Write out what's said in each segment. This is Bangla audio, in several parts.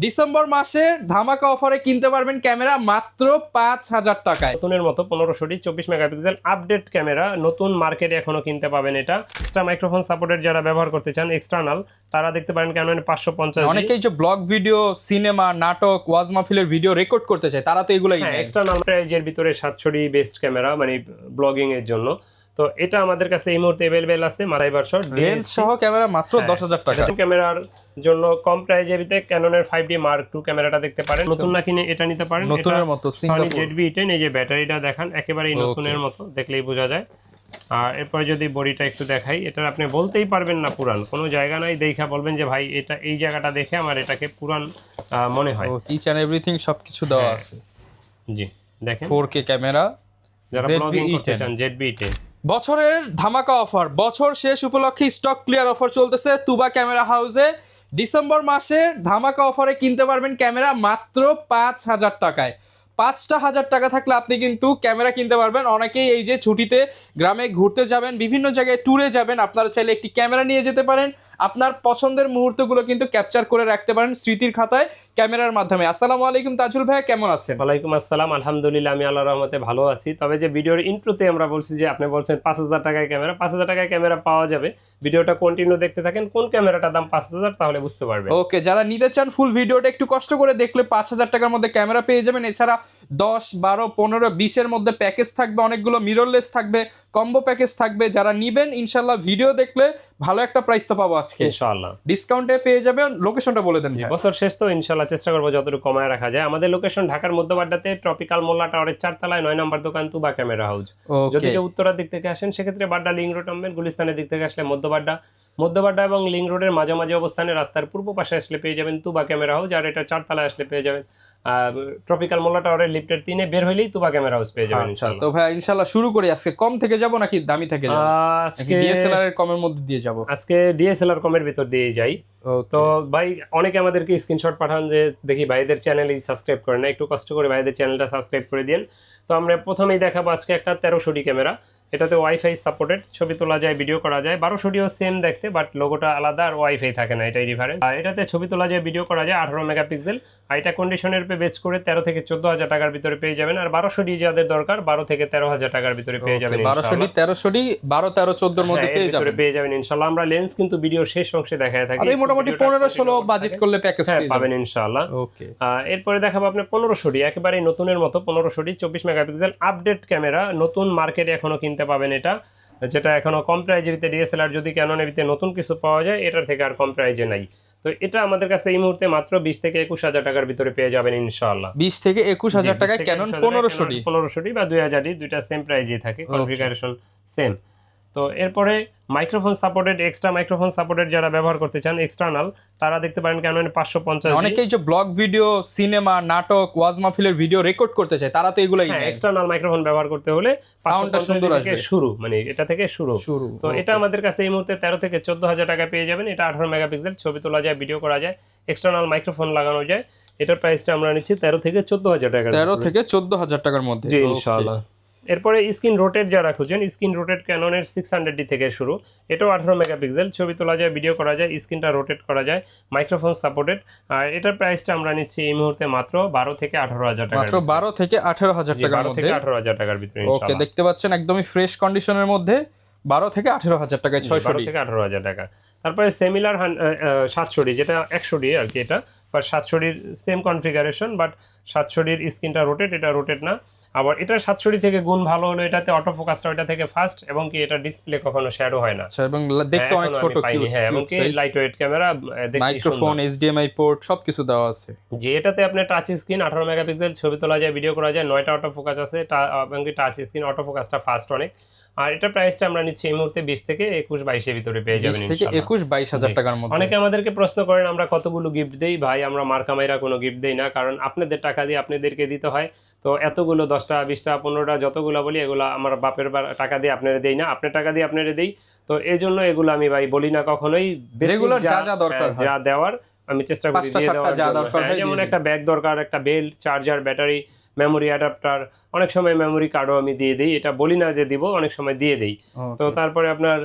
ডিসেম্বর মাসে ধামাকা অফারে কিনতে পারবেন ক্যামেরা মাত্র ৫,০০০ টাকায়। নতুনের মতো 1500 24 মেগাপিক্সেল আপডেট ক্যামেরা নতুন মার্কেটে এখনো কিনতে পাবেন। এটা এক্সট্রা মাইক্রোফোন সাপোর্টেড যারা ব্যবহার করতে চান এক্সটার্নাল তারা দেখতে পারেন ক্যানন 550। অনেকেই যে ব্লগ ভিডিও, সিনেমা, নাটক, ওয়াজ মাহফিলের ভিডিও রেকর্ড করতে চায় তারা তো এগুলাই নেয়। এক্সটার্নাল প্রাইজের ভিতরে 700 বেস্ট ক্যামেরা মানে ব্লগিং এর জন্য। তো এটা আমাদের কাছে এই মুহূর্তে अवेलेबल আছে মাথায় ভার্সন লেন্স সহ ক্যামেরা মাত্র 10,০০০ টাকা। ক্যামেরার জন্য কম প্রাইজের ভিতরে ক্যাননের 5D Mark II ক্যামেরাটা দেখতে পারেন। নতুন না কিনে এটা নিতে পারেন। নতুনের মতো Sony ZV-10 এই যে ব্যাটারিটা দেখান একেবারেই নতুনের মতো, দেখলেই বোঝা যায়। আর এরপর যদি বডিটা একটু দেখাই, এটা আপনি বলতেই পারবেন না পুরান, কোনো জায়গা নাই দেখা বলবেন যে ভাই এটা এই জায়গাটা দেখে আমার এটাকে পুরান মনে হয়। ইচ এন্ড এভরিথিং সবকিছু দেওয়া আছে। জি দেখেন 4K ক্যামেরা, যারা ব্লগিং করতে চান ZV-10। বছরের ধামাকা অফার, বছর শেষ উপলক্ষে স্টক ক্লিয়ার অফার চলতেছে তুবা ক্যামেরা হাউসে। ডিসেম্বর মাসে ধামাকা অফারে কিনতে পারবেন ক্যামেরা মাত্র ৫,০০০ টাকায়। ৫,০০০ টাকা থাকলে আপনি কিন্তু ক্যামেরা কিনতে পারবেন। অনেকেই এই যে ছুটিতে গ্রামে ঘুরতে যাবেন, বিভিন্ন জায়গায় ট্যুরে যাবেন, আপনারা চাইলে একটি ক্যামেরা নিয়ে যেতে পারেন। আপনার পছন্দের মুহূর্তগুলো কিন্তু ক্যাপচার করে রাখতে পারেন স্মৃতির খাতায় ক্যামেরার মাধ্যমে। আসসালামু আলাইকুম তাজুল ভাই, কেমন আছেন? ওয়ালাইকুম আসসালাম, আলহামদুলিল্লাহ আমি আল্লাহর রহমতে ভালো আছি। তবে যে ভিডিওর ইন্ট্রোতে আমরা বলছি যে আপনি বলছেন ৫,০০০ টাকায় ক্যামেরা, ৫,০০০ টাকায় ক্যামেরা পাওয়া যাবে। ভিডিওটা কন্টিনিউ দেখতে থাকেন, কোন ক্যামেরাটার দাম ৫,০০০ তাহলে বুঝতে পারবেন। ওকে, যারা নিতে চান ফুল ভিডিওটা একটু কষ্ট করে দেখলে ৫,০০০ টাকার মধ্যে ক্যামেরা পেয়ে যাবেন। এছাড়া 10, 12, 15, 20-এর মধ্যে প্যাকেজ থাকবে, অনেকগুলো মিররলেস থাকবে, কম্বো প্যাকেজ থাকবে। যারা নিবেন ইনশাল্লাহ ভিডিও দেখলে ভালো একটা প্রাইস তো পাবো আজকে ইনশাআল্লাহ, ডিসকাউন্টে পেয়ে যাবেন। লোকেশনটা বলে দেন। বছর শেষ তো ইনশাআল্লাহ চেষ্টা করবো যতটুকু কমায় রাখা যায়। আমাদের লোকেশন ঢাকার মধ্যবাড্ডাতে ট্রপিক্যাল মোল্লা টাওয়ারের 4 তলায় 9 নম্বর দোকান তুবা ক্যামেরা হাউস। যদি কেউ উত্তরার দিক থেকে আসেন সেক্ষেত্রে বাড্ডা লিং রোড নামবেন, গুলিস্তানের দিক থেকে আসলে মধ্যবাড্ডা এবং লিং রোডের মাঝামাঝি অবস্থানে রাস্তার পূর্ব পাশে আসলে পেয়ে যাবেন তুবা ক্যামেরা হাউস। আর এটা 4 তলায় আসলে পেয়ে যাবেন ট্রপিক্যাল মোল্লা টাওয়ারের লিফটের 3-এ বের হইলেই তুবা ক্যামেরা হাউস পেয়ে যাবেন ইনশাআল্লাহ। তো ভাই ইনশাআল্লাহ শুরু করি। আজকে কম থেকে যাব নাকি দামি থেকে যাব? আজকে ডিএসএলআর এর কমের মধ্যে দিয়ে যাব। আজকে ডিএসএলআর কমের ভিতর দিয়ে যাই। তো ভাই অনেকে আমাদেরকে স্ক্রিনশট পাঠান যে দেখি ভাইদের চ্যানেলই সাবস্ক্রাইব করে না, একটু কষ্ট করে ভাইদের চ্যানেলটা সাবস্ক্রাইব করে দিন। তো আমরা প্রথমেই দেখাবো আজকে একটা 1300 ক্যামেরা। এটাতে ওয়াইফাই সাপোর্টেড, ছবি তোলা যায়, ভিডিও করা যায়। 1200ও সেম দেখতে, বাট লোগোটা আলাদা আর ওয়াইফাই থাকে না, এটাই ডিফারেন্স। আর এটাতে ছবি তোলা যায়, ভিডিও করা যায়, 18 মেগাপিক্সেল। আর এটা কন্ডিশনের উপরে বেচ করে 13 থেকে 14,000 টাকার ভিতরে পেয়ে যাবেন। আর 1200 যাদের দরকার 12 থেকে 13,000 টাকার ভিতরে পেয়ে যাবেন। 1200 1300 12 13 14 এর মধ্যে পেয়ে যাবেন ইনশাআল্লাহ। আমরা লেন্স কিন্তু ভিডিওর শেষ অংশে দেখায় থাকি। আপনি মোটামুটি 15-16 বাজেট করলে প্যাকেজ পাবেন ইনশাআল্লাহ। ওকে, এরপরে দেখাবো আপনি 1500 একেবারে নতুনের মতো 1500 24 মেগাপিক্সেল আপডেট ক্যামেরা নতুন মার্কেটে এখনো কিনতে পাবেন। এটা যেটা এখনো কম প্রাইজের ভিতরে ডিএসএলআর যদি ক্যাননের ভিতরে নতুন কিছু পাওয়া যায় এটার থেকে আর কম প্রাইজে নাই। তো এটা আমাদের কাছে এই মুহূর্তে মাত্র 20 থেকে 21,000 টাকার ভিতরে পেয়ে যাবেন ইনশাআল্লাহ। 20 থেকে 21,000 টাকায় ক্যানন 1500 বা 2000 দুইটা সেম প্রাইজেই থাকে, কনফিগারেশন সেম। তো এরপরে microphone supported, extra microphone supported যারা ব্যবহার করতে চান এক্সটার্নাল তারা দেখতে পারেন ক্যানন 550। অনেকেই যে ব্লগ ভিডিও, সিনেমা, নাটক, ওয়াজ মাহফিলের ভিডিও রেকর্ড করতে চায় তারা তো এগুলাই নেয়। এক্সটার্নাল মাইক্রোফোন ব্যবহার করতে হলে সাউন্ডটা সুন্দর আসবে, শুরু মানে এটা থেকে শুরু। তো এটা আমাদের কাছে এই মুহূর্তে 13 থেকে 14,000 টাকা পেয়ে যাবেন। এটা 18 মেগাপিক্সেল, ছবি তোলা যায়, ভিডিও করা যায়, এক্সটার্নাল মাইক্রোফোন লাগানো যায়। এটার প্রাইসটা আমরা নিচ্ছি 13 থেকে 14,000 টাকা, 13 থেকে 14,000 টাকার মধ্যে ইনশাআল্লাহ। এরপরে স্ক্রিন রোটেট যারা খুঁজেন, স্ক্রিন রোটেট ক্যাননের 600D থেকে শুরু। এটাও 18 মেগাপিক্সেল, ছবি তোলা যায়, ভিডিও করা যায়, স্ক্রিনটা রোটেট করা যায়, মাইক্রোফোন সাপোর্টেড। আর এটার প্রাইসটা আমরা নিচ্ছি এই মুহূর্তে মাত্র 12 থেকে 18,000 টাকা, মাত্র 12 থেকে 18,000 টাকার মধ্যে, 18,000 টাকার ভিতরে ওকে, দেখতে পাচ্ছেন একদমই ফ্রেশ কন্ডিশনের মধ্যে 12 থেকে 18,000 টাকায় 600 থেকে 18,000 টাকা। তারপরে সিমিলার 700D যেটা 100D আর কি, এটা but 700D same configuration, but 700D স্ক্রিনটা রোটেট, এটা রোটেট না। আবার এটা 700D থেকে গুণ ভালো হলো এটাতে অটো ফোকাসটা ওইটা থেকে ফাস্ট, এবং কি এটা ডিসপ্লে কখনো শ্যাডো হয় না। আচ্ছা, এবং দেখতে অনেক ছোট, কিউট, এবং কি light weight camera, microphone, HDMI port সবকিছু দেওয়া আছে। যে এটাতে আপনি টাচ স্ক্রিন, 18 মেগাপিক্সেল, ছবি তোলা যায়, ভিডিও করা যায়, 9টা অটো ফোকাস আছে, এবং কি টাচ স্ক্রিন, অটো ফোকাসটা ফাস্ট অনেক। আর এটা প্রাইসটা আমরা নিচ্ছি এই মুহূর্তে 20 থেকে 21-22 এর ভিতরে পেয়ে যাবেন ইনশাআল্লাহ। 20 থেকে 22,000 টাকার মধ্যে। অনেকে আমাদেরকে প্রশ্ন করেন আমরা কতগুলো গিফট দেই। ভাই আমরা মার্কামাইরা কোনো গিফট দেই না, কারণ আপনাদের টাকা দিয়ে আপনাদেরকে দিতে হয়। তো এতগুলো 10টা 20টা 15টা যতগুলো বলি এগুলো আমার বাপের টাকা দিয়ে আপনারা দেই না, আপনার টাকা দিয়ে আপনারা দেই। তো এই জন্য এগুলো আমি ভাই বলি না কখনোই। রেগুলার যা দরকার, যা দেওয়ার আমি চেষ্টা করি দিয়ে দেওয়ার। যেমন একটা ব্যাগ দরকার, একটা belt, charger, battery, memory adapter, অনেক সময় মেমোরি কার্ডও আমি দিয়ে দিই। এটা বলি না যে দিব, অনেক সময় দিয়ে দেই। তো তারপরে আপনার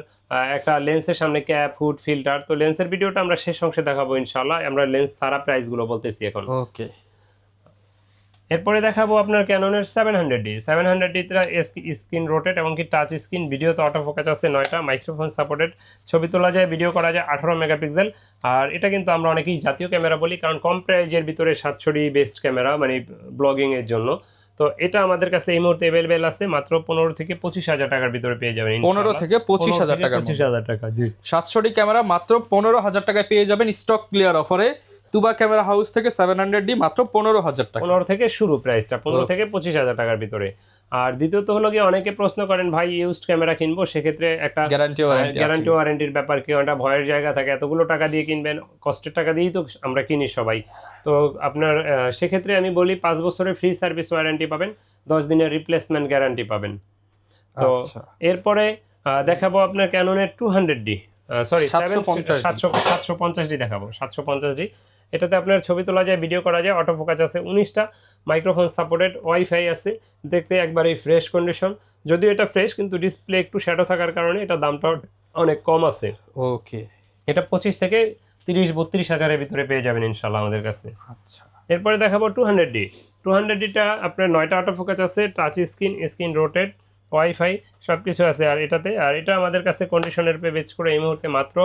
একটা লেন্সের সামনে ক্যাপ, হুড, ফিল্টার। তো লেন্সের ভিডিওটা আমরা শেষ অংশে দেখাবো ইনশাআল্লাহ। আমরা লেন্স ছাড়া প্রাইসগুলো বলতেছি এখন। ওকে, এরপরে দেখাবো আপনার ক্যাননের 700D। 700D স্ক্রিন রোটেট এবং কি টাচ স্ক্রিন, ভিডিওতে অটো ফোকাস আছে 9টা, মাইক্রোফোন সাপোর্টেড, ছবি তোলা যায়, ভিডিও করা যায় 18 মেগাপিক্সেল। আর এটা কিন্তু আমরা অনেকেই জাতীয় ক্যামেরা বলি, কারণ কম প্রাইজের ভিতরে 700D বেস্ট ক্যামেরা, মানে ব্লগিং এর জন্য। তো এটা আমাদের কাছে এই মুহূর্তে অ্যাভেলেবেল আছে মাত্র 15 থেকে 25,000 টাকার ভিতরে পেয়ে যাবেন। 15 থেকে 25,000 টাকা, 25,000 টাকা, জি। 700D ক্যামেরা মাত্র 15,000 টাকায় পেয়ে যাবেন স্টক ক্লিয়ার অফারে তুবা ক্যামেরা হাউস থেকে। 700D মাত্র 15,000 টাকা, 15 থেকে শুরু প্রাইসটা, 15 থেকে 25,000 টাকার ভিতরে। আর দ্বিতীয়ত হলো গিয়ে অনেকে প্রশ্ন করেন ভাই ইউজড ক্যামেরা কিনবো, সেক্ষেত্রে একটা গ্যারান্টি ওয়ারেন্টির ব্যাপার, কেউ একটা ভয়ের জায়গা থাকে, এতগুলো টাকা দিয়ে কিনবেন, কষ্টের টাকা দিয়েই তো আমরা কিনি সবাই। তো আপনার সেক্ষেত্রে আমি বলি 5 বছরের ফ্রি সার্ভিস ওয়ারেন্টি পাবেন, 10 দিনের রিপ্লেসমেন্ট গ্যারান্টি পাবেন। তো এরপরে দেখাবো আপনার ক্যাননের 200D, সরি 750D দেখাবো। 750D, এটাতে আপনার ছবি তোলা যায়, ভিডিও করা যায়, অটো ফোকাস আছে 19টা, মাইক্রোফোন সাপোর্টেড, ওয়াইফাই আছে, দেখতে একবারেই ফ্রেশ কন্ডিশন। যদিও এটা ফ্রেশ, কিন্তু ডিসপ্লে একটু শ্যাডো থাকার কারণে এটা দামটা অনেক কম আছে। ওকে, এটা 25 থেকে 30-32 হাজারের ভিতরে পেয়ে যাবেন ইনশাল্লাহ আমাদের কাছে। আচ্ছা, এরপরে দেখাবো 200D। 200Dটা আপনার 9টা অটো ফোকাস আছে, টাচ স্ক্রিন রোটেট, ওয়াইফাই সব কিছু আছে আর এটাতে। আর এটা আমাদের কাছে কন্ডিশনের পে বেচ করে এই মুহূর্তে মাত্র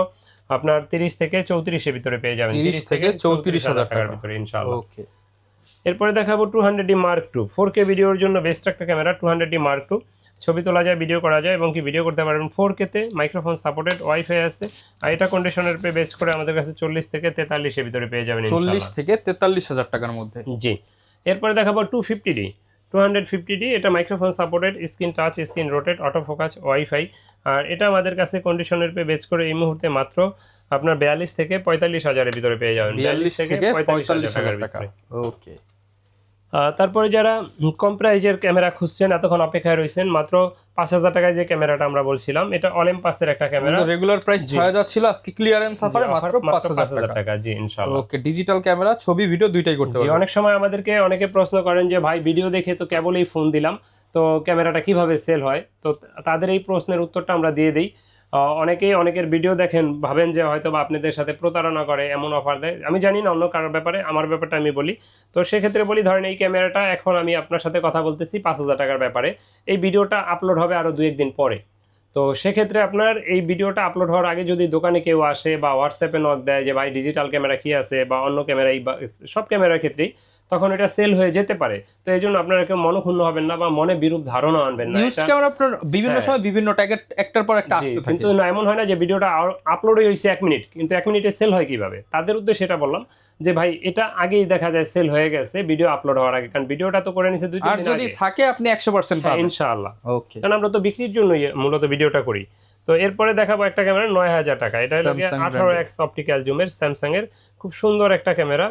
আপনার 30 থেকে 34-এর ভিতরে পেয়ে যাবেন, 30 থেকে 34,000 টাকার ভিতরে ইনশাআল্লাহ। ওকে, এরপরে দেখাবো 200D Mark II, 4K ভিডিওর জন্য বেস্ট একটা ক্যামেরা 200D Mark II। ছবি তোলা যায়, ভিডিও করা যায় এবং কি ভিডিও করতে পারবেন 4K তে, মাইক্রোফোন সাপোর্টেড, ওয়াইফাই আছে। আর এটা কন্ডিশনের পে বেচ করে আমাদের কাছে 40 থেকে 43-এর ভিতরে পেয়ে যাবেন ইনশাআল্লাহ, 40 থেকে 43,000 টাকার মধ্যে। জি। এরপরে দেখাবো 250D। এটা microphone supported, screen touch, screen rotate, auto focus, wifi. আর এটা আমাদের কাছে কন্ডিশনের পে বেচ করে এই মুহূর্তে মাত্র আপনার 42 থেকে 45,000-এর ভিতরে পেয়ে যাবেন, 42 থেকে 45,000 টাকা। ওকে, তারপরে যারা কম প্রাইজের ক্যামেরা খুঁজছেন, এতক্ষণ অপেক্ষায় রয়েছেন, মাত্র 5,000 টাকায় যে ক্যামেরাটা আমরা বলছিলাম, এটা অলিম্পাসের একটা ক্যামেরা, রেগুলার প্রাইস 6,000 ছিল, আজকে ক্লিয়ারেন্স অফারে মাত্র 5,000 টাকা। জি ইনশাআল্লাহ। ওকে, ডিজিটাল ক্যামেরা, ছবি ভিডিও দুইটাই করতে পারবেন। অনেক সময় আমাদেরকে অনেকে প্রশ্ন করেন যে ভাই ভিডিও দেখে তো কেবলই ফোন দিলাম, তো ক্যামেরাটা কিভাবে সেল হয়? তো তাদের এই প্রশ্নের উত্তরটা আমরা দিয়ে দিই। অনেকেই অনেকের ভিডিও দেখেন, ভাবেন যে হয়তো বা আপনাদের সাথে প্রতারণা করে, এমন অফার দেয়। আমি জানি না অন্য কারোর ব্যাপারে, আমার ব্যাপারটা আমি বলি। তো সেক্ষেত্রে বলি, ধরেন এই ক্যামেরাটা এখন আমি আপনার সাথে কথা বলতেছি 5,000 টাকার ব্যাপারে, এই ভিডিওটা আপলোড হবে আরও 2-1 দিন পরে। তো সেক্ষেত্রে আপনার এই ভিডিওটা আপলোড হওয়ার আগে যদি দোকানে কেউ আসে বা হোয়াটসঅ্যাপে নক দেয় যে ভাই ডিজিটাল ক্যামেরা কি আছে, বা অন্য ক্যামেরাই, বা সব ক্যামেরার ক্ষেত্রেই, তখন এটা সেল হয়ে যেতে পারে। তো এই জন্য আপনারা কেউ মনক্ষুণ্ণ হবেন না বা মনে বিরূপ ধারণা আনবেন না। ইউজ ক্যামেরা আপনার বিভিন্ন সময় বিভিন্ন ট্যাগের একটার পর একটা আসতে থাকে, কিন্তু না, এমন হয় না যে ভিডিওটা আপলোডই হয়েছে 1 মিনিট, কিন্তু 1 মিনিটে সেল হয় কিভাবে? তাদের উদ্দেশ্যে সেটা বললাম যে ভাই এটা আগেই দেখা যায় সেল হয়ে গেছে ভিডিও আপলোড হওয়ার আগে, কারণ ভিডিওটা তো করে নিছে 2-3 দিন আগে। আর যদি থাকে আপনি 100% পাবেন ইনশাআল্লাহ। ওকে, কারণ আমরা তো বিক্রির জন্য মূলত ভিডিওটা করি। তো এরপরে দেখাবো একটা ক্যামেরা 9,000 টাকা, এটা হলো 18x অপটিক্যাল জুমের, স্যামসাং এর, খুব সুন্দর একটা ক্যামেরা।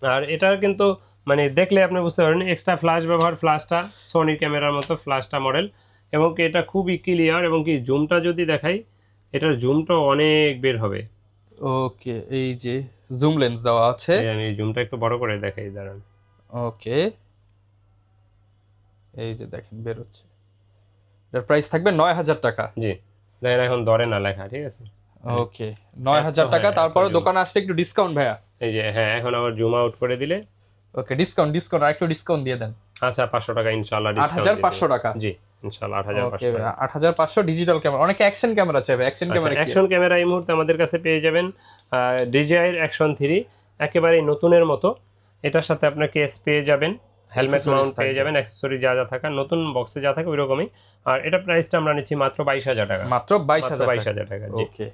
আর এটা কিন্তু মানে দেখলে আপনি বুঝতে পারবেন এক্সট্রা ফ্ল্যাশ ব্যবহার, ফ্ল্যাশটা সোনির ক্যামেরার মতো ফ্ল্যাশটা মডেল, এবং কি এটা খুবই ক্লিয়ার, এবং কি জুমটা যদি দেখাই, এটার জুমটা অনেক বের হবে। ওকে, এই যে জুম লেন্স দেওয়া আছে, আমি জুমটা একটু বড় করে দেখাই, দাঁড়ান। ওকে, এই যে দেখেন বের হচ্ছে। এটার প্রাইস থাকবে 9,000 টাকা। জি, দেখেন এখন ধরে না লেখা, ঠিক আছে। ওকে, 9,000 টাকা। তারপরে দোকানে আসলে একটু ডিসকাউন্ট ভাইয়া। এই যে হ্যাঁ, এখন আবার জুম আউট করে দিলে, ওকে, ডিসকাউন্ট আর একটু ডিসকাউন্ট দিয়ে দেন। আচ্ছা 500 টাকা ইনশাআল্লাহ, 8,500 টাকা। জি ইনশাআল্লাহ 8,500 টাকা। 8,500 ডিজিটাল ক্যামেরা। অনেকে অ্যাকশন ক্যামেরা চাইবে, অ্যাকশন ক্যামেরা কি? অ্যাকশন ক্যামেরা এই মুহূর্তে আমাদের কাছে পেয়ে যাবেন DJI অ্যাকশন 3, একেবারেই নতুনের মতো। এটার সাথে আপনার কেস পেয়ে যাবেন, হেলমেট মাউন্ট পেয়ে যাবেন, অ্যাকসেসরি যা যা থাকা নতুন বক্সে যা থাকে ওই রকমই। আর এটা প্রাইসটা আমরা নিচ্ছি মাত্র 22,000 টাকা। মাত্র 22,000 টাকা। জি। ওকে,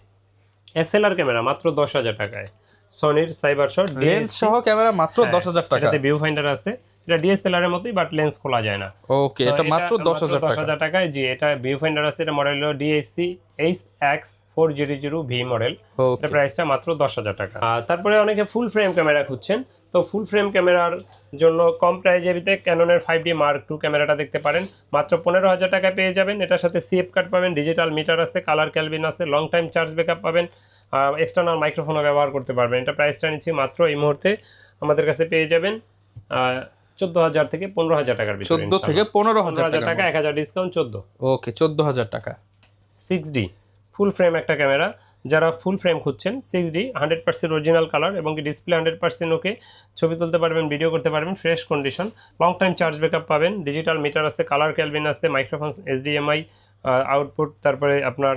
SLR ক্যামেরা মাত্র 10,000 টাকায়, সোনির সাইবার শট লেন্স সহ ক্যামেরা মাত্র 10,000 টাকা। এটাতে ভিউ ফাইন্ডার আছে, এটা DSLR এর মতোই, বাট লেন্স খোলা যায় না। ওকে, এটা মাত্র 10,000 টাকায়। জি, এটা ভিউ ফাইন্ডার আছে, এটা মডেল হলো DSC HX400V মডেল। এটা প্রাইসটা মাত্র 10,000 টাকা। তারপরে অনেকে ফুল ফ্রেম ক্যামেরা খুঁজছেন, তো ফুল ফ্রেম ক্যামেরার জন্য কম প্রাইজের ভিতরে ক্যাননের 5D Mark II ক্যামেরাটা দেখতে পারেন, মাত্র 15,000 টাকায় পেয়ে যাবেন। এটার সাথে CF কার্ড পাবেন, ডিজিটাল মিটার আছে, কালার ক্যালভিন আছে, লং টাইম চার্জ ব্যাকআপ পাবেন, এক্সটার্নাল মাইক্রোফোনও ব্যবহার করতে পারবেন। এটা প্রাইসটা নিচ্ছি মাত্র এই মুহূর্তে আমাদের কাছে পেয়ে যাবেন 14,000 থেকে 15,000 টাকার ভিতরে। 14 থেকে 15,000 টাকা, 1,000 ডিসকাউন্ট 14। ওকে, 14,000 টাকা। 6D ফুল ফ্রেম একটা ক্যামেরা, যারা ফুল ফ্রেম খুঁজছেন 6D 100% অরিজিনাল কালার এবং কি ডিসপ্লে 100% ওকে, ছবি তুলতে পারবেন, ভিডিও করতে পারবেন, fresh condition, long time charge backup পাবেন, ডিজিটাল মিটার আছে, কালার ক্যালভিন আছে, মাইক্রোফোন, HDMI আউটপুট, তারপরে আপনার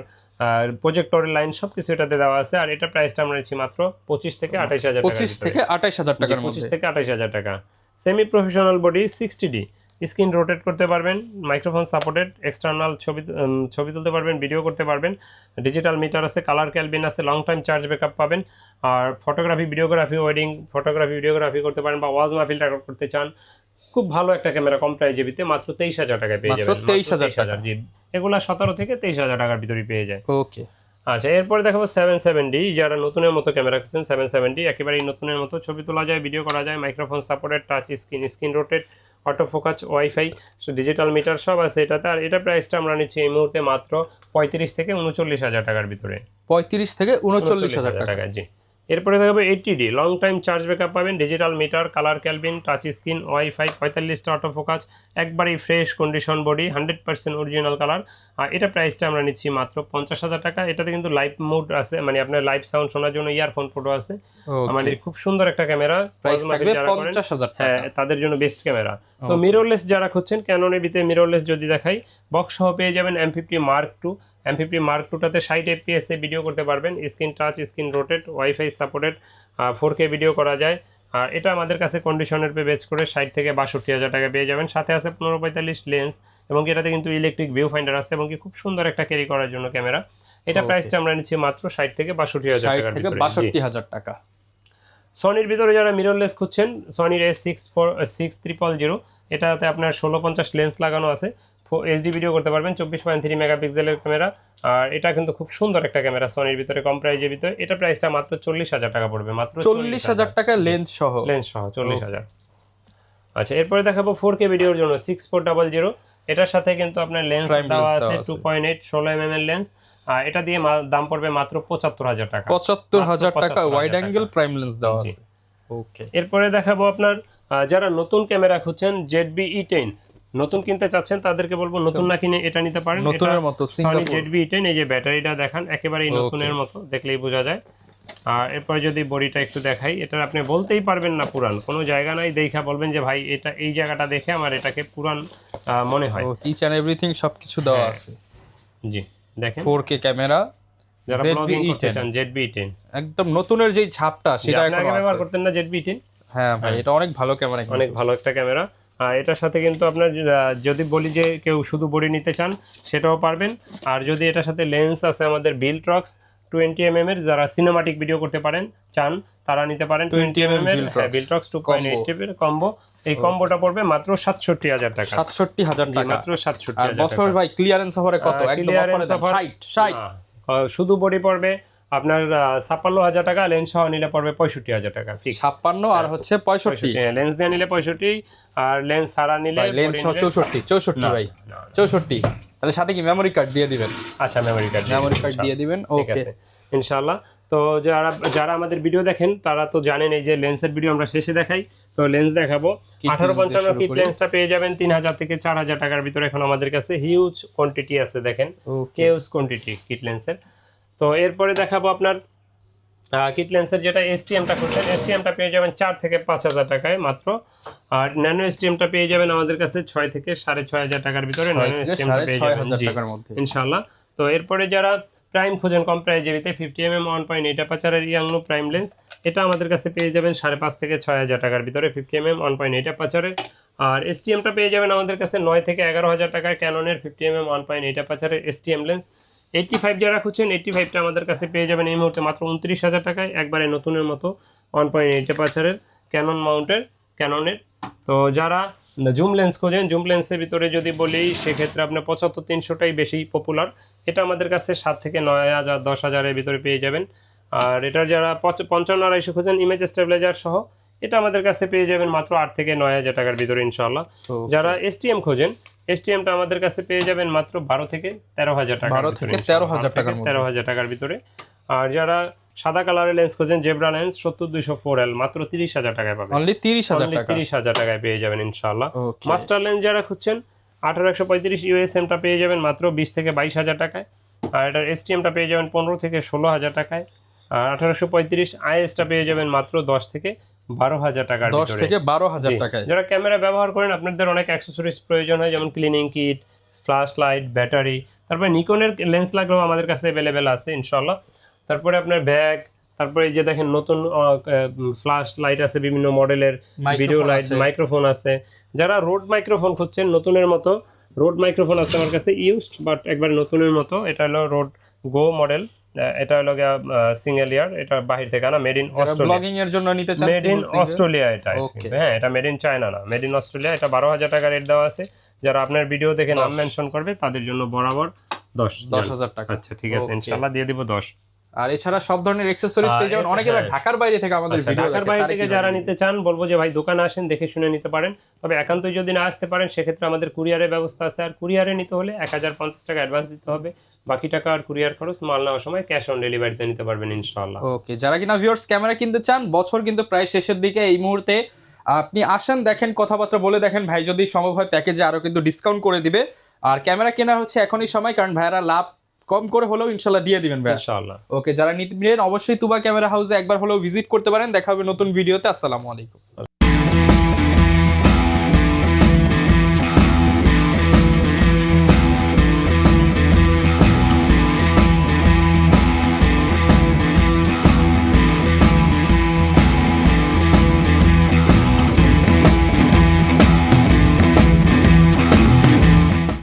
প্রজেক্টরের লাইন সব কিছু এটাতে দেওয়া আছে। আর এটা প্রাইসটা আমরা নিচ্ছি মাত্র 25 থেকে 28,000 টাকা, 25 থেকে 28,000 টাকার মধ্যে, 25 থেকে 28,000 টাকা। Semi professional body 60D, screen rotate করতে পারবেন, মাইক্রোফোন সাপোর্টেড, এক্সটার্নাল ছবি তুলতে পারবেন, ভিডিও করতে পারবেন, ডিজিটাল মিটার আছে, কালার ক্যালভিন আছে, লং টাইম চার্জ ব্যাকআপ পাবেন। আর photography, videography, wedding photography, videography করতে পারেন বা ওয়াজ মাহফিল রেকর্ড করতে চান, খুব ভালো একটা ক্যামেরা কম প্রাইজেবিতে মাত্র 23,000 টাকায় পেয়ে যাবেন। 23,000 টাকা, জি, এগুলা 17 থেকে 23,000 টাকার ভিতরে পেয়ে যায়। ওকে। আচ্ছা, এরপরে দেখাবো 770D, যারা নতুনের মতো ক্যামেরা খুঁজছেন 770D একেবারেই নতুনের মতো, ছবি তোলা যায়, ভিডিও করা যায়, microphone supported, touch screen rotate, auto focus, wifi, digital meter সব আছে এটাতে। আর এটা প্রাইসটা আমরা নিচ্ছি এই মুহূর্তে মাত্র 35 থেকে 39,000 টাকার ভিতরে, 35 থেকে 39,000 টাকা। জি। এরপরে দেখাবো 80D, long time charge backup পাবেন, digital meter, colour kelvin, touch screen, wifi, 45টা অটো ফোকাস, একবারেই fresh condition body, 100% original colour. আর এটা প্রাইসটা আমরা নিচ্ছি মাত্র 50,000 টাকা। এটাতে কিন্তু লাইভ মোড আছে, মানে আপনার লাইভ সাউন্ড শোনার জন্য ইয়ারফোন পোর্টও আছে। আমাদের খুব সুন্দর একটা ক্যামেরা, প্রাইস থাকবে 50,000 টাকা। হ্যাঁ, তাদের জন্য বেস্ট ক্যামেরা। তো মিররলেস যারা খুঁজছেন, ক্যাননের ভিতরে মিররলেস যদি দেখাই, বক্স সহ পেয়ে যাবেন M50 Mark II। M50 Mark II-টাতে 60 FPS এ ভিডিও করতে পারবেন, screen touch, screen rotate, wifi supported, 4K video করা যায়। আর এটা আমাদের কাছে কন্ডিশনের পে বেচ করে 60 থেকে 62,000 টাকা পেয়ে যাবেন। সাথে আছে 15-45 লেন্স এবং এটাতে কিন্তু ইলেকট্রিক ভিউ ফাইন্ডার আছে এবং কি খুব সুন্দর একটা ক্যারি করার জন্য ক্যামেরা। এটা প্রাইসটা আমরা নিচ্ছি মাত্র 60 থেকে 62,000 টাকা। সনির ভিতরে যারা মিররলেস খুঁজছেন, সনির A6000, এটাতে আপনার 1650 লেন্স লাগানো আছে, HD ভিডিও করতে পারবেন, 24.3 মেগাপিক্সেলের ক্যামেরা। আর এটা কিন্তু খুব সুন্দর একটা ক্যামেরা সনির ভিতরে, কম প্রাইজের ভিতরে। এটা প্রাইসটা মাত্র 40,000 টাকা পড়বে, মাত্র 40,000 টাকা লেন্স সহ 40,000। আচ্ছা, এরপরে দেখাবো 4K ভিডিওর জন্য 6400। এটার সাথে কিন্তু আপনার লেন্স দেওয়া আছে 2.8 16mm এর লেন্স। এটা দিয়ে দাম পড়বে মাত্র 75,000 টাকা, 75,000 টাকা ওয়াইড অ্যাঙ্গেল প্রাইম লেন্স দেওয়া আছে। ওকে। এরপরে দেখাবো আপনার যারা নতুন ক্যামেরা খুঁজছেন, ZV-E10 নতুন কিনতে চাচ্ছেন, তাদেরকে বলবো নতুন না কিনে এটা নিতে পারেন। নতুনের মতো সনি ZV-E10, এই যে ব্যাটারিটা দেখান, একেবারেই নতুনের মতো, দেখলেই বোঝা যায়। আর এরপরে যদি বডিটা একটু দেখাই, এটা আপনি বলতেই পারবেন না পুরান, কোনো জায়গা নাই দেখা বলবেন যে ভাই এটা এই জায়গাটা দেখে আমার এটাকে পুরান মনে হয়। ইচ এন্ড এভরিথিং সবকিছু দেওয়া আছে। জি, দেখেন 4K ক্যামেরা, যারা ব্লগিং করতে চান ZV-E10, একদম নতুনের যেই ছাপটা সেটা এখন ব্যবহার করতেন না ZV-E10? হ্যাঁ ভাই, এটা অনেক ভালো ক্যামেরা, অনেক ভালো একটা ক্যামেরা। এটার সাথে কিন্তু আপনার যদি বলি যে কেউ শুধু বডি নিতে চান সেটাও পারবেন। আর যদি এটার সাথে লেন্স আছে আমাদের Viltrox 20mm এর, যারা সিনেমাটিক ভিডিও করতে চান তারা নিতে পারেন 20mm এর Viltrox 2.8 এর কম্বো। এই কম্বোটা পড়বে মাত্র 67,000 টাকা, 67,000 টাকা, মাত্র 67,000 টাকা। বছর ভাই ক্লিয়ারেন্স অফারে কত? একদম অফারে 60 শুধু বডি পড়বে আপনার 56,000 টাকা, লেন্স সহ নিলে পড়বে 65,000 টাকা ফিক্স। 56 আর হচ্ছে 65, লেন্স দিয়ে নিলে 65 আর লেন্স ছাড়া নিলে লেন্স সহ 64 ভাই, 64। তাহলে সাথে কি মেমরি কার্ড দিয়ে দিবেন? আচ্ছা, মেমরি কার্ড দিয়ে দিবেন। ওকে, ইনশাআল্লাহ। তো যারা আমাদের ভিডিও দেখেন তারা তো জানেন এই যে লেন্সের ভিডিও আমরা শেষে দেখাই। তো লেন্স দেখাবো 1855 কিট লেন্সটা পেয়ে যাবেন 3,000 থেকে 4,000 টাকার ভিতরে। এখন আমাদের কাছে হিউজ কোয়ান্টিটি আছে, দেখেন হিউজ কোয়ান্টিটি কিট লেন্সের। তো এরপরে দেখাবো আপনার কিট লেন্সের যেটা STM-টা করছেন, STM-টা পেয়ে যাবেন 4 থেকে 5,000 টাকায় মাত্র। আর ন্যানো STM-টা পেয়ে যাবেন আমাদের কাছে 6 থেকে 6,500 টাকার ভিতরে ন্যানো STM-টা পেয়ে যাবেন ইনশাআল্লাহ। তো এরপরে যারা প্রাইম খোঁজেন কম প্রাইজেবিতে, 50mm 1.8 অ্যাপাচারের ইয়াংনো প্রাইম লেন্স, এটা আমাদের কাছে পেয়ে যাবেন 5,500 থেকে 6,000 টাকার ভিতরে, 50mm 1.8 অ্যাপাচারের। আর STM-টা পেয়ে যাবেন আমাদের কাছে 9 থেকে 11,000 টাকার ক্যাননের 50mm 1.8 অ্যাপাচারের STM লেন্স। 85 যারা খুঁজছেন, 85টা আমাদের কাছে পেয়ে যাবেন এই মুহূর্তে মাত্র 29,000 টাকায়, একবারে নতুনের মতো 1.8 অ্যাপাচারের ক্যানন মাউন্টের ক্যাননের। তো যারা জুম লেন্স খোঁজেন, জুম লেন্সের ভিতরে যদি বলি সেক্ষেত্রে আপনার 75-300টাই বেশি পপুলার। এটা আমাদের কাছে 7 থেকে 9,000 10,000-এর ভিতরে পেয়ে যাবেন। আর এটার যারা 55-250 খোঁজেন ইমেজ স্টেবিলাইজার সহ, এটা আমাদের কাছে পেয়ে যাবেন মাত্র 8 থেকে 9,000 টাকার ভিতরে ইনশাআল্লাহ। যারা STM খোঁজেন, STM-টা আমাদের কাছে পেয়ে যাবেন মাত্র 12 থেকে 13,000 টাকা, 13,000 টাকার ভিতরে। আর যারা সাদা কালারের লেন্স খোঁজেন, জেব্রা লেন্স 70-200 4L মাত্র 30,000 টাকায় পাবেন, অনলি 30,000 টাকায় পেয়ে যাবেন ইনশাআল্লাহ। মাস্টার লেন্স যারা খুঁজছেন, 18-135 USM-টা পেয়ে যাবেন মাত্র 20 থেকে 22,000 টাকায়। আর এটার এসটিএমটা পেয়ে যাবেন 15 থেকে 16,000 টাকায়। আর 1835 আইএসটা পেয়ে যাবেন মাত্র 10 থেকে 12,000 টাকার 10 ভিতরে। থেকে 12,000 জি। টাকায়। যারা ক্যামেরা ব্যবহার করেন আপনাদের অনেক অ্যাক্সেসরিজ প্রয়োজন হয়, যেমন cleaning kit, flash light, battery, তারপরে নিকনের লেন্স লাগলেও আমাদের কাছে অ্যাভেলেবেল আছে ইনশাল্লাহ। তারপরে আপনার ব্যাগ, তারপরে এই যে দেখেন নতুন ফ্ল্যাশ লাইট আছে বিভিন্ন মডেলের, ভিডিও লাইট, মাইক্রোফোন আছে। যারা রোড মাইক্রোফোন খুঁজছেন নতুনের মতো, রোড মাইক্রোফোন আছে আমার কাছে ইউজড বাট একবার নতুনের মতো। এটা হলো রোড গো মডেল, এটা হলো সিঙ্গেল ইয়ার, এটা বাহির থেকে আনা, মেড ইন অস্ট্রেলিয়া। ব্লগিং এর জন্য নিতে চান মেড ইন অস্ট্রেলিয়া এটা, হ্যাঁ এটা মেড ইন চায়না না, মেড ইন অস্ট্রেলিয়া। এটা 12,000 টাকা রেট দেওয়া আছে। যারা আপনার ভিডিও দেখে নাম মেনশন করবে তাদের জন্য বরাবর 10,000 টাকা। আচ্ছা ঠিক আছে, ইনশাআল্লাহ দিয়ে দিব 10। আর এছাড়া সব ধরনের অ্যাকসেসরিজ পেয়ে যাবেন। অনেকে ভাই ঢাকার বাইরে থেকে আমাদের ভিডিও ঢাকার বাইরে থেকে যারা নিতে চান বলবো যে ভাই দোকানে আসেন, দেখে শুনে নিতে পারেন। তবে একান্তই যদি না আসতে পারেন সেক্ষেত্রে আমাদের কুরিয়ারের ব্যবস্থা আছে। আর কুরিয়ারে নিতে হলে 1050 টাকা অ্যাডভান্স দিতে হবে, বাকি টাকা আর কুরিয়ার খরচ, মাল নেওয়ার সময় ক্যাশ অন ডেলিভারিতে নিতে পারবেন ইনশাআল্লাহ। ওকে, যারা কিনা ভিউয়ার্স ক্যামেরা কিনতে চান, বছর কিন্তু প্রায় শেষের দিকে, এই মুহূর্তে আপনি আসেন, দেখেন, কথাবার্তা বলে দেখেন, ভাই যদি সম্ভব হয় প্যাকেজে আরো কিন্তু ডিসকাউন্ট করে দিবে। আর ক্যামেরা কেনা হচ্ছে এখনই সময়, কারণ ভাইরা লাভ কম করে হলেও ইনশাল্লাহ দিয়ে দিবেন ভাই ইনশাআল্লাহ। ওকে, যারা নিবেন অবশ্যই তুবা ক্যামেরা হাউসে একবার হলেও ভিজিট করতে পারেন। দেখা হবে নতুন ভিডিওতে। আসসালামু আলাইকুম।